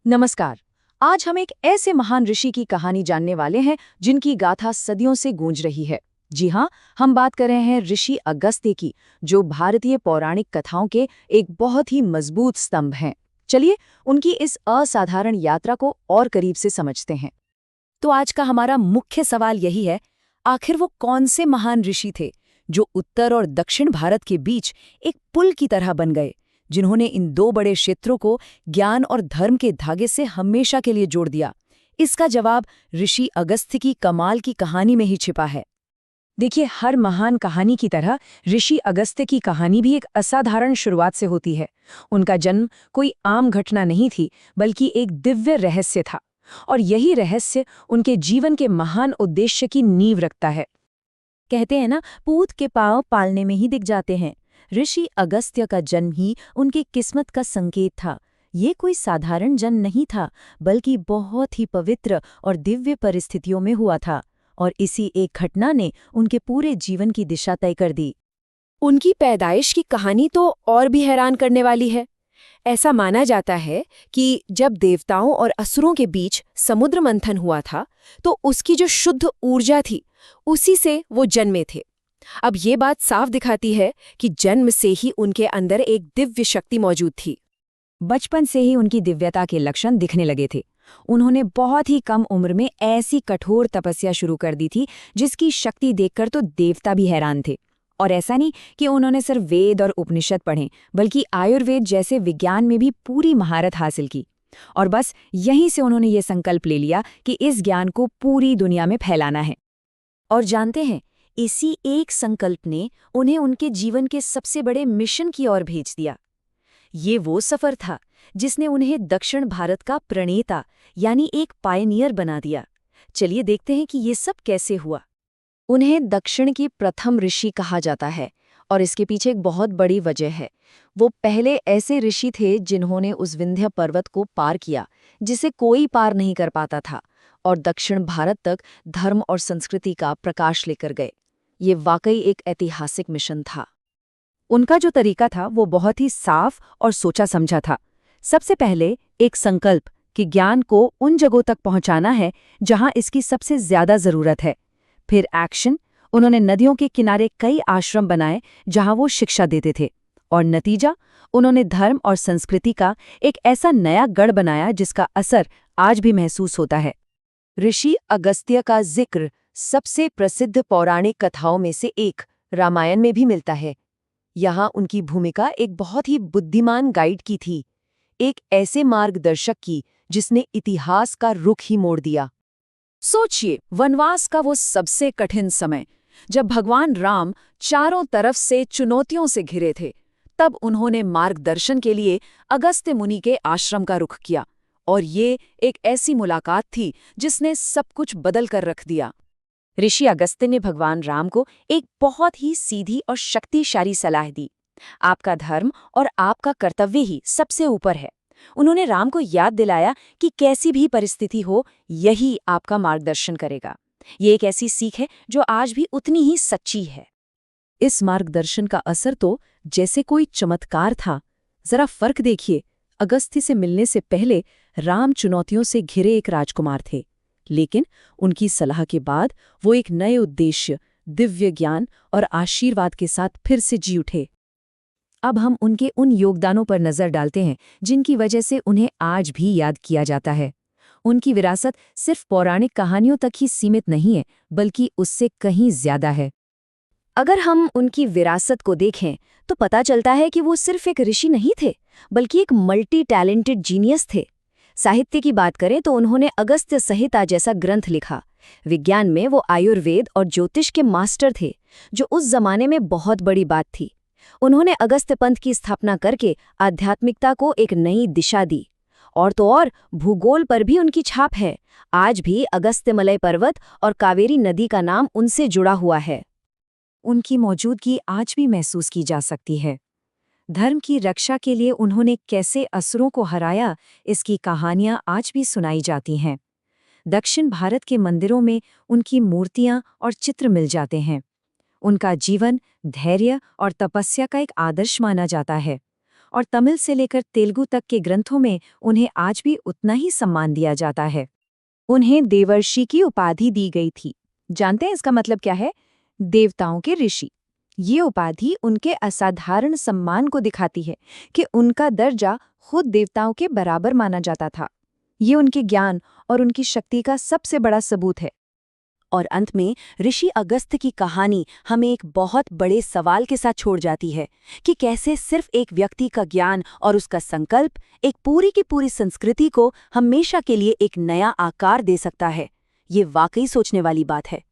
नमस्कार। आज हम एक ऐसे महान ऋषि की कहानी जानने वाले हैं जिनकी गाथा सदियों से गूंज रही है। जी हाँ, हम बात कर रहे हैं ऋषि अगस्त्य की, जो भारतीय पौराणिक कथाओं के एक बहुत ही मजबूत स्तंभ हैं। चलिए उनकी इस असाधारण यात्रा को और करीब से समझते हैं। तो आज का हमारा मुख्य सवाल यही है, आखिर वो कौन से महान ऋषि थे जो उत्तर और दक्षिण भारत के बीच एक पुल की तरह बन गए, जिन्होंने इन दो बड़े क्षेत्रों को ज्ञान और धर्म के धागे से हमेशा के लिए जोड़ दिया। इसका जवाब ऋषि अगस्त्य की कमाल की कहानी में ही छिपा है। देखिए, हर महान कहानी की तरह ऋषि अगस्त्य की कहानी भी एक असाधारण शुरुआत से होती है। उनका जन्म कोई आम घटना नहीं थी, बल्कि एक दिव्य रहस्य था, और यही रहस्य उनके जीवन के महान उद्देश्य की नींव रखता है। कहते हैं ना, पूत के पांव पालने में ही दिख जाते हैं। ऋषि अगस्त्य का जन्म ही उनकी किस्मत का संकेत था। ये कोई साधारण जन्म नहीं था, बल्कि बहुत ही पवित्र और दिव्य परिस्थितियों में हुआ था, और इसी एक घटना ने उनके पूरे जीवन की दिशा तय कर दी। उनकी पैदाइश की कहानी तो और भी हैरान करने वाली है। ऐसा माना जाता है कि जब देवताओं और असुरों के बीच समुद्र मंथन हुआ था, तो उसकी जो शुद्ध ऊर्जा थी, उसी से वो जन्मे थे। अब ये बात साफ दिखाती है कि जन्म से ही उनके अंदर एक दिव्य शक्ति मौजूद थी। बचपन से ही उनकी दिव्यता के लक्षण दिखने लगे थे। उन्होंने बहुत ही कम उम्र में ऐसी कठोर तपस्या शुरू कर दी थी जिसकी शक्ति देखकर तो देवता भी हैरान थे। और ऐसा नहीं कि उन्होंने सिर्फ वेद और उपनिषद पढ़े, बल्कि आयुर्वेद जैसे विज्ञान में भी पूरी महारत हासिल की। और बस यहीं से उन्होंने ये संकल्प ले लिया कि इस ज्ञान को पूरी दुनिया में फैलाना है। और जानते हैं, इसी एक संकल्प ने उन्हें उनके जीवन के सबसे बड़े मिशन की ओर भेज दिया। ये वो सफर था जिसने उन्हें दक्षिण भारत का प्रणेता यानी एक पायनियर बना दिया। चलिए देखते हैं कि ये सब कैसे हुआ। उन्हें दक्षिण की प्रथम ऋषि कहा जाता है, और इसके पीछे एक बहुत बड़ी वजह है। वो पहले ऐसे ऋषि थे जिन्होंने उस विंध्य पर्वत को पार किया जिसे कोई पार नहीं कर पाता था, और दक्षिण भारत तक धर्म और संस्कृति का प्रकाश लेकर गए। ये वाकई एक ऐतिहासिक मिशन था। उनका जो तरीका था वो बहुत ही साफ और सोचा समझा था। सबसे पहले एक संकल्प कि ज्ञान को उन जगहों तक पहुंचाना है जहां इसकी सबसे ज्यादा जरूरत है। फिर एक्शन, उन्होंने नदियों के किनारे कई आश्रम बनाए जहां वो शिक्षा देते थे। और नतीजा, उन्होंने धर्म और संस्कृति का एक ऐसा नया गढ़ बनाया जिसका असर आज भी महसूस होता है। ऋषि अगस्त्य का जिक्र सबसे प्रसिद्ध पौराणिक कथाओं में से एक रामायण में भी मिलता है। यहाँ उनकी भूमिका एक बहुत ही बुद्धिमान गाइड की थी, एक ऐसे मार्गदर्शक की जिसने इतिहास का रुख ही मोड़ दिया। सोचिए, वनवास का वो सबसे कठिन समय, जब भगवान राम चारों तरफ से चुनौतियों से घिरे थे, तब उन्होंने मार्गदर्शन के लिए अगस्त्य मुनि के आश्रम का रुख किया। और ये एक ऐसी मुलाकात थी जिसने सब कुछ बदल कर रख दिया। ऋषि अगस्त्य ने भगवान राम को एक बहुत ही सीधी और शक्तिशाली सलाह दी। आपका धर्म और आपका कर्तव्य ही सबसे ऊपर है। उन्होंने राम को याद दिलाया कि कैसी भी परिस्थिति हो, यही आपका मार्गदर्शन करेगा। ये एक ऐसी सीख है जो आज भी उतनी ही सच्ची है। इस मार्गदर्शन का असर तो जैसे कोई चमत्कार था। जरा फर्क देखिए, अगस्त्य से मिलने से पहले राम चुनौतियों से घिरे एक राजकुमार थे, लेकिन उनकी सलाह के बाद वो एक नए उद्देश्य, दिव्य ज्ञान और आशीर्वाद के साथ फिर से जी उठे। अब हम उनके उन योगदानों पर नजर डालते हैं जिनकी वजह से उन्हें आज भी याद किया जाता है। उनकी विरासत सिर्फ पौराणिक कहानियों तक ही सीमित नहीं है, बल्कि उससे कहीं ज्यादा है। अगर हम उनकी विरासत को देखें तो पता चलता है कि वो सिर्फ एक ऋषि नहीं थे, बल्कि एक मल्टी टैलेंटेड जीनियस थे। साहित्य की बात करें तो उन्होंने अगस्त्य संहिता जैसा ग्रंथ लिखा। विज्ञान में वो आयुर्वेद और ज्योतिष के मास्टर थे, जो उस जमाने में बहुत बड़ी बात थी। उन्होंने अगस्त्य पंथ की स्थापना करके आध्यात्मिकता को एक नई दिशा दी। और तो और भूगोल पर भी उनकी छाप है। आज भी अगस्त्यमलय पर्वत और कावेरी नदी का नाम उनसे जुड़ा हुआ है। उनकी मौजूदगी आज भी महसूस की जा सकती है। धर्म की रक्षा के लिए उन्होंने कैसे असुरों को हराया, इसकी कहानियां आज भी सुनाई जाती हैं। दक्षिण भारत के मंदिरों में उनकी मूर्तियां और चित्र मिल जाते हैं। उनका जीवन धैर्य और तपस्या का एक आदर्श माना जाता है। और तमिल से लेकर तेलुगु तक के ग्रंथों में उन्हें आज भी उतना ही सम्मान दिया जाता है। उन्हें देवर्षि की उपाधि दी गई थी। जानते हैं इसका मतलब क्या है? देवताओं के ऋषि। ये उपाधि उनके असाधारण सम्मान को दिखाती है कि उनका दर्जा खुद देवताओं के बराबर माना जाता था। ये उनके ज्ञान और उनकी शक्ति का सबसे बड़ा सबूत है। और अंत में ऋषि अगस्त्य की कहानी हमें एक बहुत बड़े सवाल के साथ छोड़ जाती है कि कैसे सिर्फ एक व्यक्ति का ज्ञान और उसका संकल्प एक पूरी की पूरी संस्कृति को हमेशा के लिए एक नया आकार दे सकता है। ये वाकई सोचने वाली बात है।